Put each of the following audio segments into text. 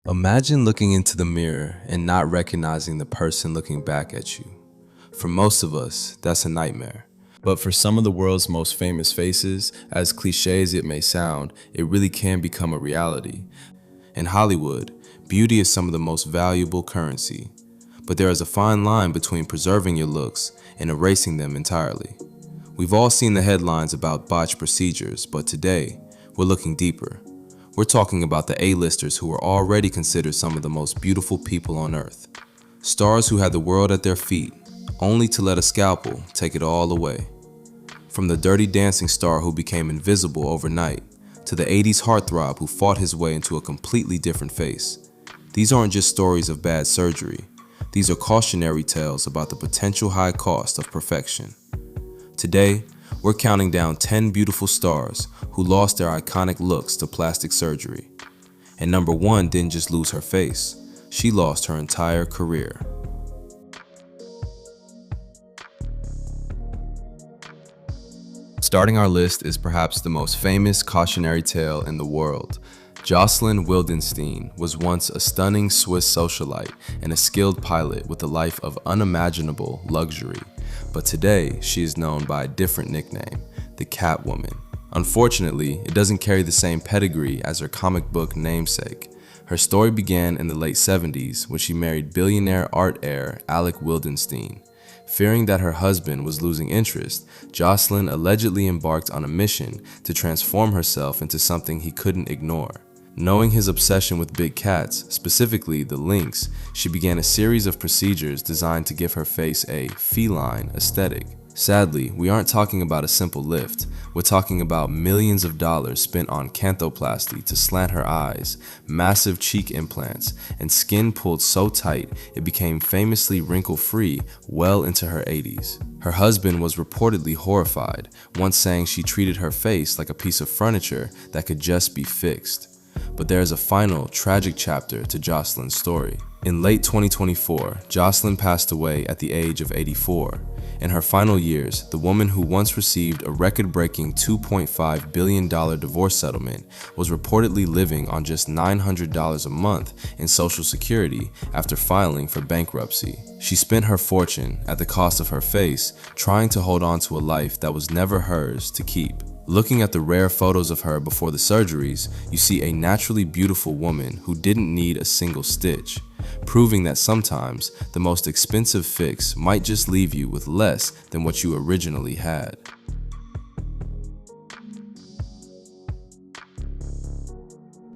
Imagine looking into the mirror and not recognizing the person looking back at you. For most of us, that's a nightmare. But for some of the world's most famous faces, as cliché as it may sound, it really can become a reality. In Hollywood, beauty is some of the most valuable currency. But there is a fine line between preserving your looks and erasing them entirely. We've all seen the headlines about botched procedures, but today, we're looking deeper. We're talking about the A-listers who are already considered some of the most beautiful people on earth. Stars who had the world at their feet, only to let a scalpel take it all away. From the Dirty Dancing star who became invisible overnight, to the 80s heartthrob who fought his way into a completely different face. These aren't just stories of bad surgery. These are cautionary tales about the potential high cost of perfection. Today, we're counting down 10 beautiful stars who lost their iconic looks to plastic surgery. And number one didn't just lose her face, she lost her entire career. Starting our list is perhaps the most famous cautionary tale in the world. Jocelyn Wildenstein was once a stunning Swiss socialite and a skilled pilot with a life of unimaginable luxury. But today, she is known by a different nickname, the Catwoman. Unfortunately, it doesn't carry the same pedigree as her comic book namesake. Her story began in the late 70s when she married billionaire art heir Alec Wildenstein. Fearing that her husband was losing interest, Jocelyn allegedly embarked on a mission to transform herself into something he couldn't ignore. Knowing his obsession with big cats, specifically the lynx, she began a series of procedures designed to give her face a feline aesthetic. Sadly, we aren't talking about a simple lift. We're talking about millions of dollars spent on canthoplasty to slant her eyes, massive cheek implants, and skin pulled so tight it became famously wrinkle-free well into her 80s. Her husband was reportedly horrified, once saying she treated her face like a piece of furniture that could just be fixed. But there is a final, tragic chapter to Jocelyn's story. In late 2024, Jocelyn passed away at the age of 84. In her final years, the woman who once received a record-breaking $2.5 billion divorce settlement was reportedly living on just $900 a month in Social Security after filing for bankruptcy. She spent her fortune, at the cost of her face, trying to hold on to a life that was never hers to keep. Looking at the rare photos of her before the surgeries, you see a naturally beautiful woman who didn't need a single stitch, proving that sometimes the most expensive fix might just leave you with less than what you originally had.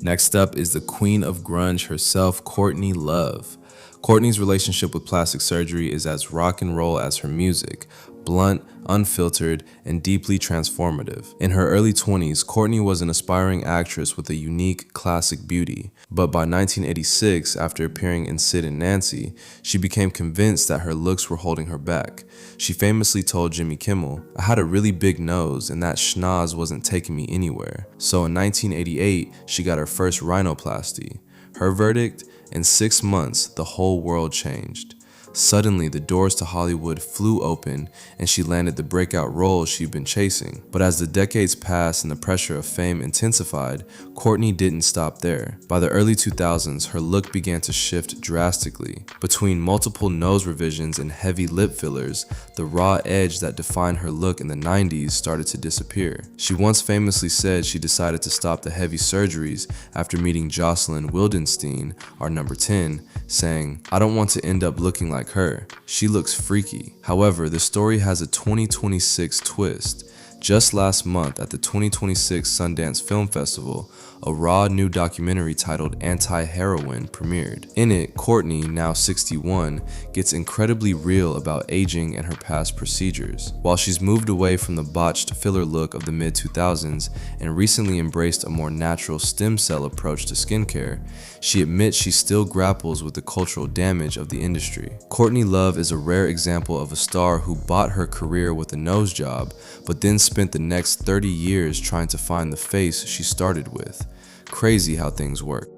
Next up is the queen of grunge herself, Courtney Love. Courtney's relationship with plastic surgery is as rock and roll as her music, blunt, unfiltered, and deeply transformative. In her early 20s, Courtney was an aspiring actress with a unique, classic beauty. But by 1986, after appearing in Sid and Nancy, she became convinced that her looks were holding her back. She famously told Jimmy Kimmel, "I had a really big nose and that schnoz wasn't taking me anywhere." So in 1988, she got her first rhinoplasty. Her verdict? In 6 months, the whole world changed. Suddenly, the doors to Hollywood flew open and she landed the breakout roles she'd been chasing. But as the decades passed and the pressure of fame intensified, Courtney didn't stop there. By the early 2000s, her look began to shift drastically. Between multiple nose revisions and heavy lip fillers, the raw edge that defined her look in the 90s started to disappear. She once famously said she decided to stop the heavy surgeries after meeting Jocelyn Wildenstein, our number 10, saying, "I don't want to end up looking like her. She looks freaky." However, the story has a 2026 twist. Just last month at the 2026 Sundance Film Festival, a raw new documentary titled Anti-Heroin premiered. In it, Courtney, now 61, gets incredibly real about aging and her past procedures. While she's moved away from the botched filler look of the mid-2000s and recently embraced a more natural stem cell approach to skincare, she admits she still grapples with the cultural damage of the industry. Courtney Love is a rare example of a star who bought her career with a nose job, but then spent the next 30 years trying to find the face she started with. Crazy how things work.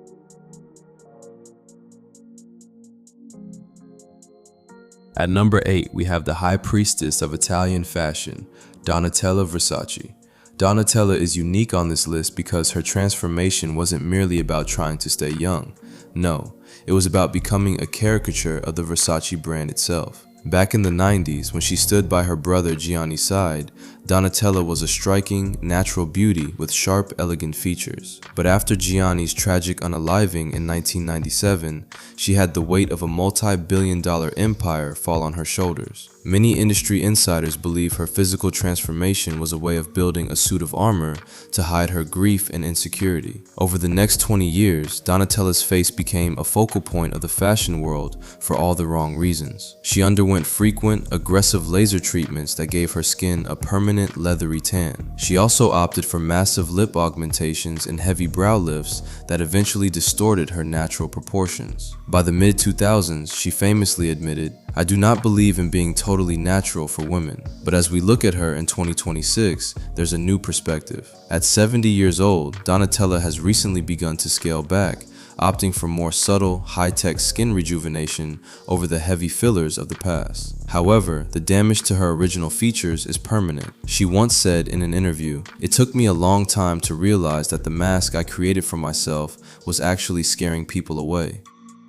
At number 8, we have the high priestess of Italian fashion, Donatella Versace. Donatella is unique on this list because her transformation wasn't merely about trying to stay young. No, it was about becoming a caricature of the Versace brand itself. Back in the 90s, when she stood by her brother Gianni's side, Donatella was a striking, natural beauty with sharp, elegant features. But after Gianni's tragic unaliving in 1997, she had the weight of a multi-billion-dollar empire fall on her shoulders. Many industry insiders believe her physical transformation was a way of building a suit of armor to hide her grief and insecurity. Over the next 20 years, Donatella's face became a focal point of the fashion world for all the wrong reasons. She underwent frequent, aggressive laser treatments that gave her skin a permanent, leathery tan. She also opted for massive lip augmentations and heavy brow lifts that eventually distorted her natural proportions. By the mid-2000s, she famously admitted, "I do not believe in being totally natural for women." But as we look at her in 2026, there's a new perspective. At 70 years old, Donatella has recently begun to scale back, opting for more subtle, high-tech skin rejuvenation over the heavy fillers of the past. However, the damage to her original features is permanent. She once said in an interview, "It took me a long time to realize that the mask I created for myself was actually scaring people away."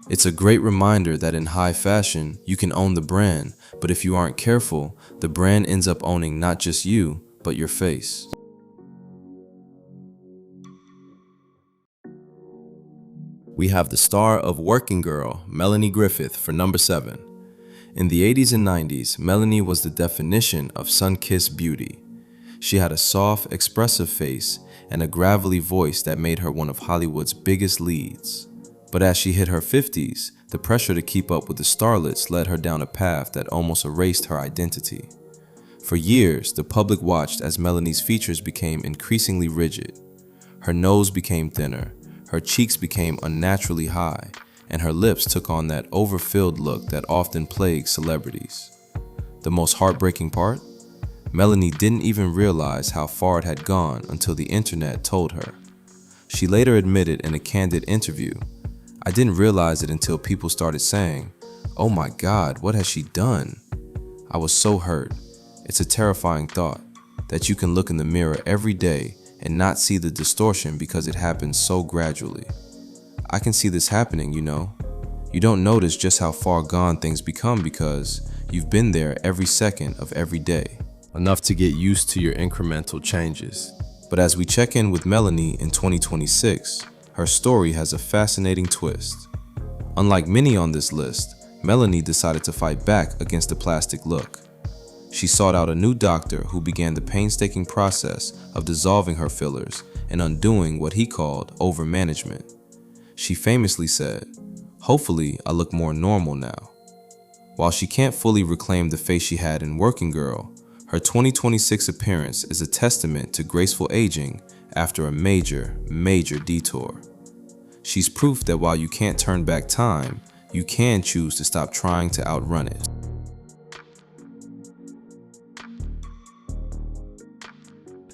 It's a great reminder that in high fashion, you can own the brand, but if you aren't careful, the brand ends up owning not just you, but your face. We have the star of Working Girl, Melanie Griffith, for number 7. In the 80s and 90s, Melanie was the definition of sun-kissed beauty. She had a soft, expressive face and a gravelly voice that made her one of Hollywood's biggest leads. But as she hit her 50s, the pressure to keep up with the starlets led her down a path that almost erased her identity. For years, the public watched as Melanie's features became increasingly rigid. Her nose became thinner, her cheeks became unnaturally high, and her lips took on that overfilled look that often plagues celebrities. The most heartbreaking part? Melanie didn't even realize how far it had gone until the internet told her. She later admitted in a candid interview, "I didn't realize it until people started saying, 'Oh my God, what has she done?' I was so hurt. It's a terrifying thought that you can look in the mirror every day and not see the distortion because it happens so gradually. I can see this happening, you know. You don't notice just how far gone things become because you've been there every second of every day, enough to get used to your incremental changes." But as we check in with Melanie in 2026, her story has a fascinating twist. Unlike many on this list, Melanie decided to fight back against the plastic look. She sought out a new doctor who began the painstaking process of dissolving her fillers and undoing what he called overmanagement. She famously said, "Hopefully, I look more normal now." While she can't fully reclaim the face she had in Working Girl, her 2026 appearance is a testament to graceful aging after a major detour. She's proof that while you can't turn back time, you can choose to stop trying to outrun it.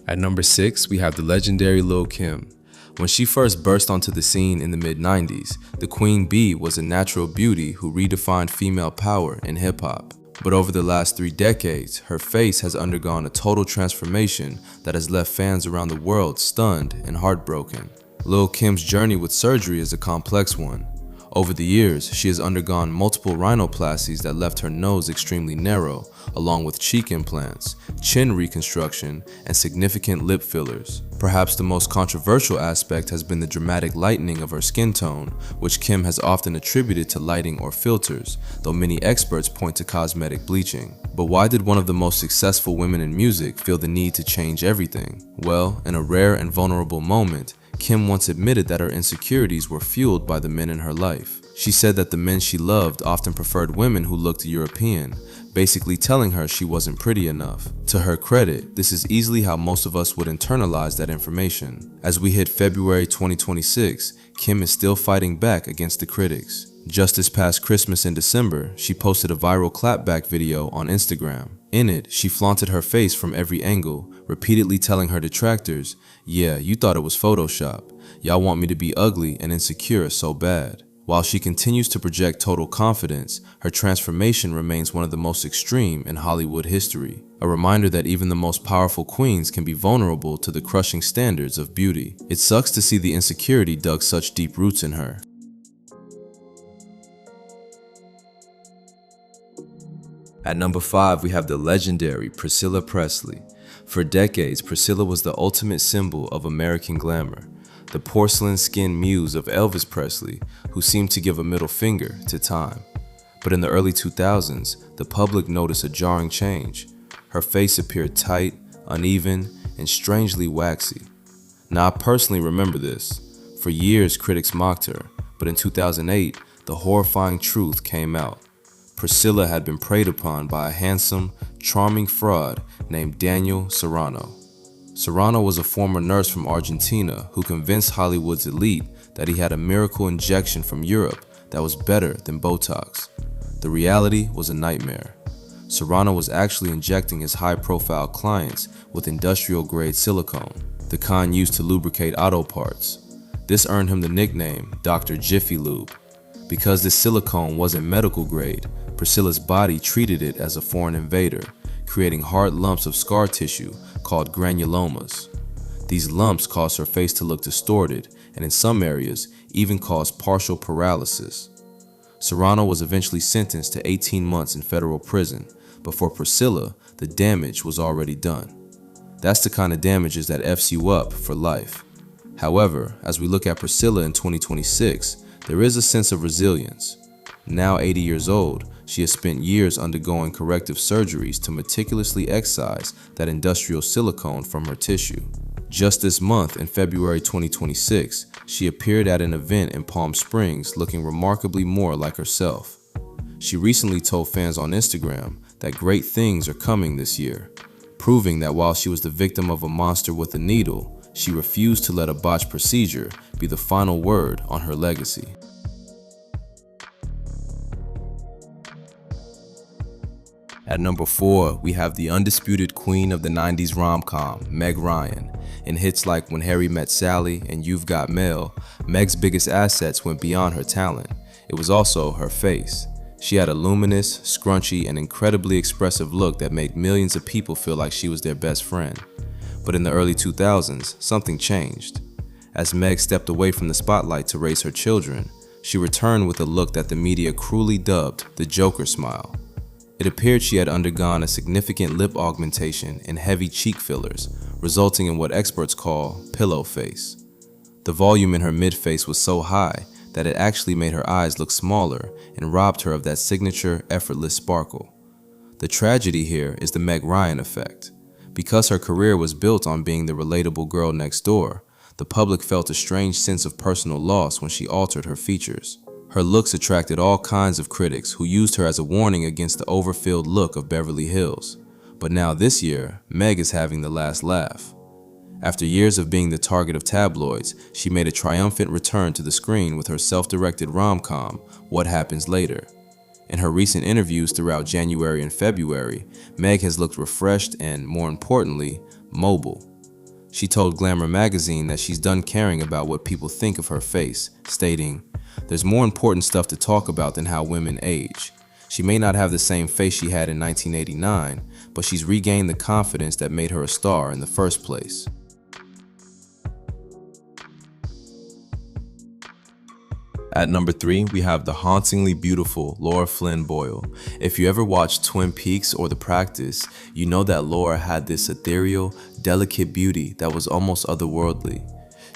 At number 6, we have the legendary Lil' Kim. When she first burst onto the scene in the mid-90s, the Queen Bee was a natural beauty who redefined female power in hip-hop. But over the last 3 decades, her face has undergone a total transformation that has left fans around the world stunned and heartbroken. Lil' Kim's journey with surgery is a complex one. Over the years, she has undergone multiple rhinoplasties that left her nose extremely narrow, along with cheek implants, chin reconstruction, and significant lip fillers. Perhaps the most controversial aspect has been the dramatic lightening of her skin tone, which Kim has often attributed to lighting or filters, though many experts point to cosmetic bleaching. But why did one of the most successful women in music feel the need to change everything? Well, in a rare and vulnerable moment, Kim once admitted that her insecurities were fueled by the men in her life. She said that the men she loved often preferred women who looked European, basically telling her she wasn't pretty enough. To her credit, this is easily how most of us would internalize that information. As we hit February 2026, Kim is still fighting back against the critics. Just this past Christmas in December, she posted a viral clapback video on Instagram. In it, she flaunted her face from every angle, repeatedly telling her detractors, "Yeah, you thought it was Photoshop. Y'all want me to be ugly and insecure so bad." While she continues to project total confidence, her transformation remains one of the most extreme in Hollywood history. A reminder that even the most powerful queens can be vulnerable to the crushing standards of beauty. It sucks to see the insecurity dug such deep roots in her. At number 5, we have the legendary Priscilla Presley. For decades, Priscilla was the ultimate symbol of American glamour, the porcelain-skinned muse of Elvis Presley, who seemed to give a middle finger to time. But in the early 2000s, the public noticed a jarring change. Her face appeared tight, uneven, and strangely waxy. Now, I personally remember this. For years, critics mocked her, but in 2008, the horrifying truth came out. Priscilla had been preyed upon by a handsome, charming fraud named Daniel Serrano. Serrano was a former nurse from Argentina who convinced Hollywood's elite that he had a miracle injection from Europe that was better than Botox. The reality was a nightmare. Serrano was actually injecting his high-profile clients with industrial-grade silicone, the kind used to lubricate auto parts. This earned him the nickname Dr. Jiffy Lube. Because this silicone wasn't medical grade, Priscilla's body treated it as a foreign invader, creating hard lumps of scar tissue called granulomas. These lumps caused her face to look distorted and in some areas even caused partial paralysis. Serrano was eventually sentenced to 18 months in federal prison, but for Priscilla, the damage was already done. That's the kind of damages that F's you up for life. However, as we look at Priscilla in 2026, there is a sense of resilience. Now 80 years old, she has spent years undergoing corrective surgeries to meticulously excise that industrial silicone from her tissue. Just this month, in February 2026, she appeared at an event in Palm Springs looking remarkably more like herself. She recently told fans on Instagram that great things are coming this year, proving that while she was the victim of a monster with a needle, she refused to let a botched procedure be the final word on her legacy. At number 4, we have the undisputed queen of the 90s rom-com, Meg Ryan. In hits like When Harry Met Sally and You've Got Mail, Meg's biggest assets went beyond her talent. It was also her face. She had a luminous, scrunchy, and incredibly expressive look that made millions of people feel like she was their best friend. But in the early 2000s, something changed. As Meg stepped away from the spotlight to raise her children, she returned with a look that the media cruelly dubbed the Joker smile. It appeared she had undergone a significant lip augmentation and heavy cheek fillers, resulting in what experts call pillow face. The volume in her mid-face was so high that it actually made her eyes look smaller and robbed her of that signature effortless sparkle. The tragedy here is the Meg Ryan effect. Because her career was built on being the relatable girl next door, the public felt a strange sense of personal loss when she altered her features. Her looks attracted all kinds of critics who used her as a warning against the overfilled look of Beverly Hills. But now this year, Meg is having the last laugh. After years of being the target of tabloids, she made a triumphant return to the screen with her self-directed rom-com, What Happens Later. In her recent interviews throughout January and February, Meg has looked refreshed and, more importantly, mobile. She told Glamour magazine that she's done caring about what people think of her face, stating, "There's more important stuff to talk about than how women age. She may not have the same face she had in 1989, but she's regained the confidence that made her a star in the first place." At number 3, we have the hauntingly beautiful Lara Flynn Boyle. If you ever watched Twin Peaks or The Practice, you know that Lara had this ethereal, delicate beauty that was almost otherworldly.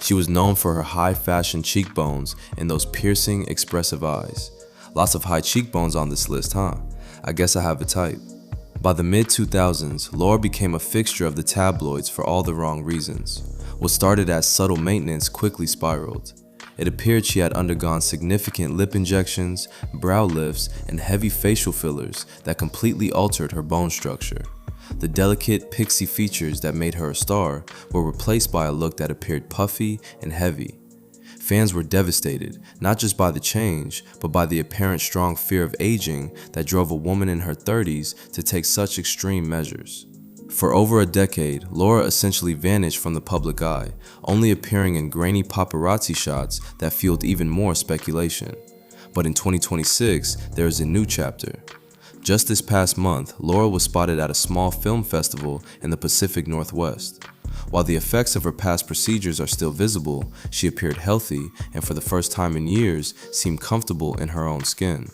She was known for her high fashion cheekbones and those piercing, expressive eyes. Lots of high cheekbones on this list, huh? I guess I have a type. By the mid-2000s, Lara became a fixture of the tabloids for all the wrong reasons. What started as subtle maintenance quickly spiraled. It appeared she had undergone significant lip injections, brow lifts, and heavy facial fillers that completely altered her bone structure. The delicate, pixie features that made her a star were replaced by a look that appeared puffy and heavy. Fans were devastated, not just by the change, but by the apparent strong fear of aging that drove a woman in her 30s to take such extreme measures. For over a decade, Lara essentially vanished from the public eye, only appearing in grainy paparazzi shots that fueled even more speculation. But in 2026, there is a new chapter. Just this past month, Lara was spotted at a small film festival in the Pacific Northwest. While the effects of her past procedures are still visible, she appeared healthy and for the first time in years seemed comfortable in her own skin.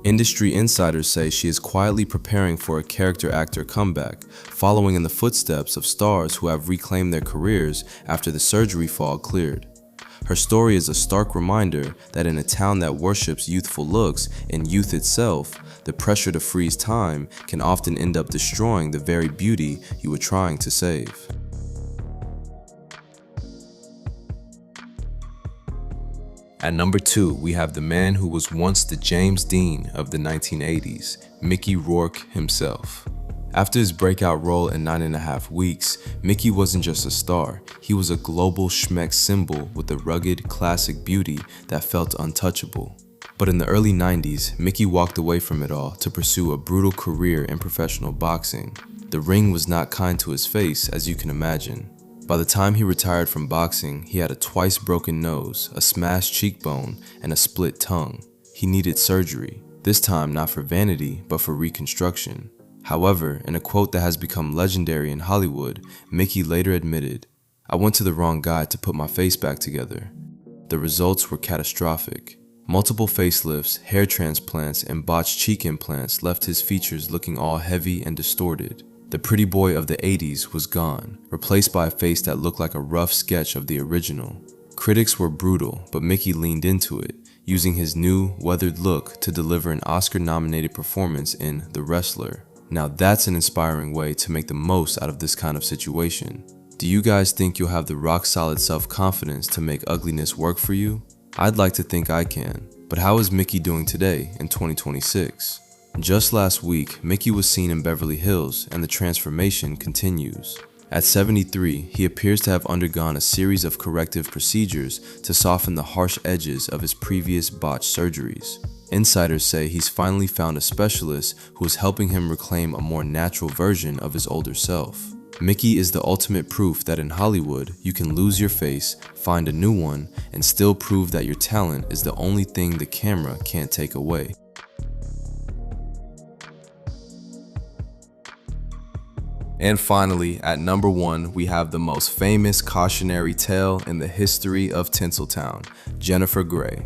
Industry insiders say she is quietly preparing for a character actor comeback, following in the footsteps of stars who have reclaimed their careers after the surgery fog cleared. Her story is a stark reminder that in a town that worships youthful looks and youth itself, the pressure to freeze time can often end up destroying the very beauty you were trying to save. At number 2, we have the man who was once the James Dean of the 1980s, Mickey Rourke himself. After his breakout role in 9.5 Weeks, Mickey wasn't just a star, he was a global schmeck symbol with a rugged, classic beauty that felt untouchable. But in the early 90s, Mickey walked away from it all to pursue a brutal career in professional boxing. The ring was not kind to his face, as you can imagine. By the time he retired from boxing, he had a twice broken nose, a smashed cheekbone, and a split tongue. He needed surgery, this time not for vanity, but for reconstruction. However, in a quote that has become legendary in Hollywood, Mickey later admitted, "I went to the wrong guy to put my face back together." The results were catastrophic. Multiple facelifts, hair transplants, and botched cheek implants left his features looking all heavy and distorted. The pretty boy of the 80s was gone, replaced by a face that looked like a rough sketch of the original. Critics were brutal, but Mickey leaned into it, using his new, weathered look to deliver an Oscar-nominated performance in The Wrestler. Now that's an inspiring way to make the most out of this kind of situation. Do you guys think you'll have the rock-solid self-confidence to make ugliness work for you? I'd like to think I can, but how is Mickey doing today in 2026? Just last week, Mickey was seen in Beverly Hills, and the transformation continues. At 73, he appears to have undergone a series of corrective procedures to soften the harsh edges of his previous botched surgeries. Insiders say he's finally found a specialist who is helping him reclaim a more natural version of his older self. Mickey is the ultimate proof that in Hollywood, you can lose your face, find a new one, and still prove that your talent is the only thing the camera can't take away. And finally, at number 1, we have the most famous cautionary tale in the history of Tinseltown, Jennifer Grey.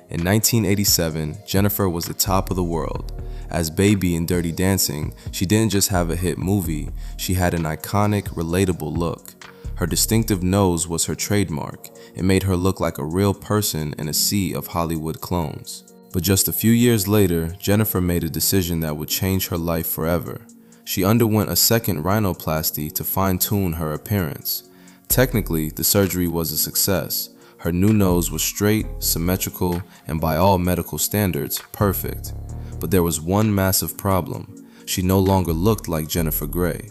In 1987, Jennifer was the top of the world. As Baby in Dirty Dancing, she didn't just have a hit movie, she had an iconic, relatable look. Her distinctive nose was her trademark. It made her look like a real person in a sea of Hollywood clones. But just a few years later, Jennifer made a decision that would change her life forever. She underwent a second rhinoplasty to fine-tune her appearance. Technically, the surgery was a success. Her new nose was straight, symmetrical, and by all medical standards, perfect. But there was one massive problem. She no longer looked like Jennifer Grey.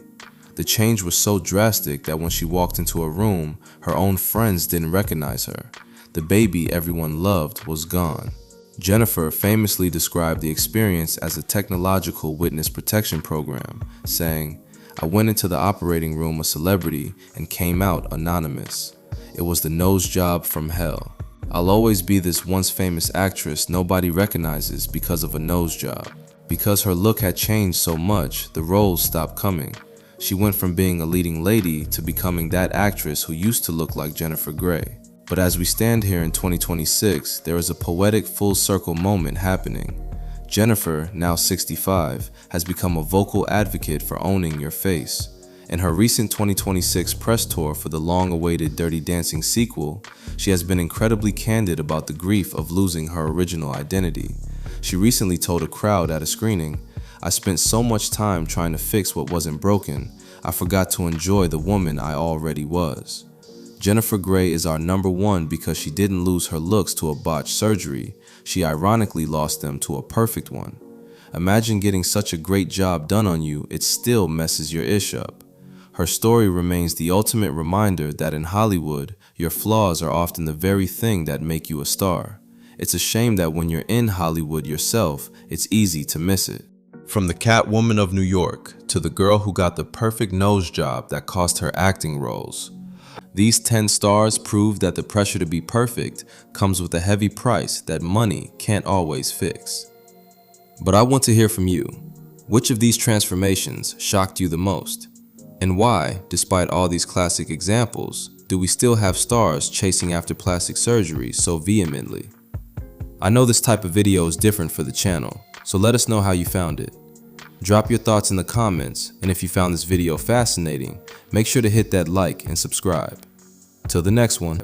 The change was so drastic that when she walked into a room, her own friends didn't recognize her. The baby everyone loved was gone. Jennifer famously described the experience as a technological witness protection program, saying, "I went into the operating room a celebrity and came out anonymous. It was the nose job from hell. I'll always be this once famous actress nobody recognizes because of a nose job." Because her look had changed so much, the roles stopped coming. She went from being a leading lady to becoming that actress who used to look like Jennifer Grey. But as we stand here in 2026, there is a poetic full circle moment happening. Jennifer, now 65, has become a vocal advocate for owning your face. In her recent 2026 press tour for the long-awaited Dirty Dancing sequel, she has been incredibly candid about the grief of losing her original identity. She recently told a crowd at a screening, "I spent so much time trying to fix what wasn't broken, I forgot to enjoy the woman I already was." Jennifer Grey is our number 1 because she didn't lose her looks to a botched surgery. She ironically lost them to a perfect one. Imagine getting such a great job done on you, it still messes your ish up. Her story remains the ultimate reminder that in Hollywood, your flaws are often the very thing that make you a star. It's a shame that when you're in Hollywood yourself, it's easy to miss it. From the Catwoman of New York to the girl who got the perfect nose job that cost her acting roles, these 10 stars prove that the pressure to be perfect comes with a heavy price that money can't always fix. But I want to hear from you. Which of these transformations shocked you the most? And why, despite all these classic examples, do we still have stars chasing after plastic surgery so vehemently? I know this type of video is different for the channel. So let us know how you found it. Drop your thoughts in the comments, and if you found this video fascinating, make sure to hit that like and subscribe. Till the next one.